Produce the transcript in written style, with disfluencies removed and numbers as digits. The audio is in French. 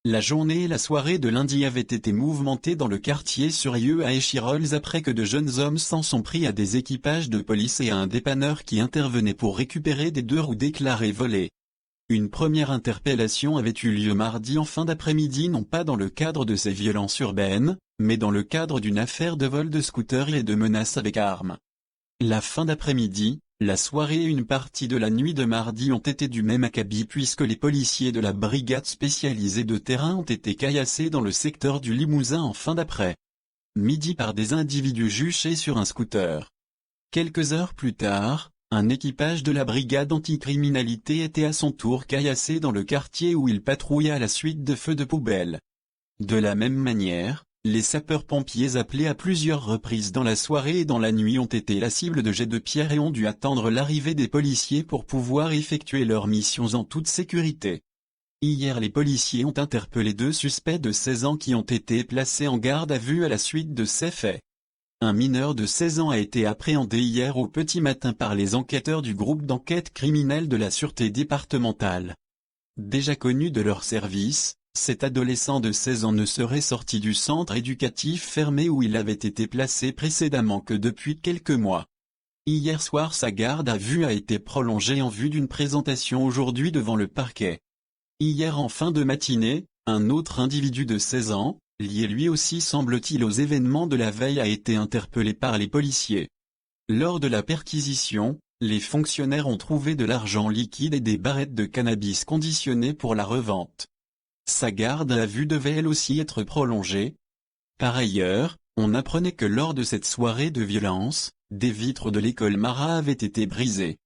La journée et la soirée de lundi avaient été mouvementées dans le quartier Surieux à Échirolles après que de jeunes hommes s'en sont pris à des équipages de police et à un dépanneur qui intervenait pour récupérer des deux roues déclarées volées. Une première interpellation avait eu lieu mardi en fin d'après-midi, non pas dans le cadre de ces violences urbaines, mais dans le cadre d'une affaire de vol de scooter et de menaces avec armes. La fin d'après-midi, la soirée et une partie de la nuit de mardi ont été du même acabit puisque les policiers de la brigade spécialisée de terrain ont été caillassés dans le secteur du Limousin en fin d'après-midi par des individus juchés sur un scooter. Quelques heures plus tard, un équipage de la brigade anticriminalité était à son tour caillassé dans le quartier où il patrouillait à la suite de feux de poubelle. De la même manière, les sapeurs-pompiers appelés à plusieurs reprises dans la soirée et dans la nuit ont été la cible de jets de pierre et ont dû attendre l'arrivée des policiers pour pouvoir effectuer leurs missions en toute sécurité. Hier, les policiers ont interpellé deux suspects de 16 ans qui ont été placés en garde à vue à la suite de ces faits. Un mineur de 16 ans a été appréhendé hier au petit matin par les enquêteurs du groupe d'enquête criminelle de la Sûreté départementale. Déjà connu de leur service, cet adolescent de 16 ans ne serait sorti du centre éducatif fermé où il avait été placé précédemment que depuis quelques mois. Hier soir, sa garde à vue a été prolongée en vue d'une présentation aujourd'hui devant le parquet. Hier en fin de matinée, un autre individu de 16 ans, lié lui aussi semble-t-il aux événements de la veille, a été interpellé par les policiers. Lors de la perquisition, les fonctionnaires ont trouvé de l'argent liquide et des barrettes de cannabis conditionnées pour la revente. Sa garde à vue devait elle aussi être prolongée. Par ailleurs, on apprenait que lors de cette soirée de violence, des vitres de l'école Marat avaient été brisées.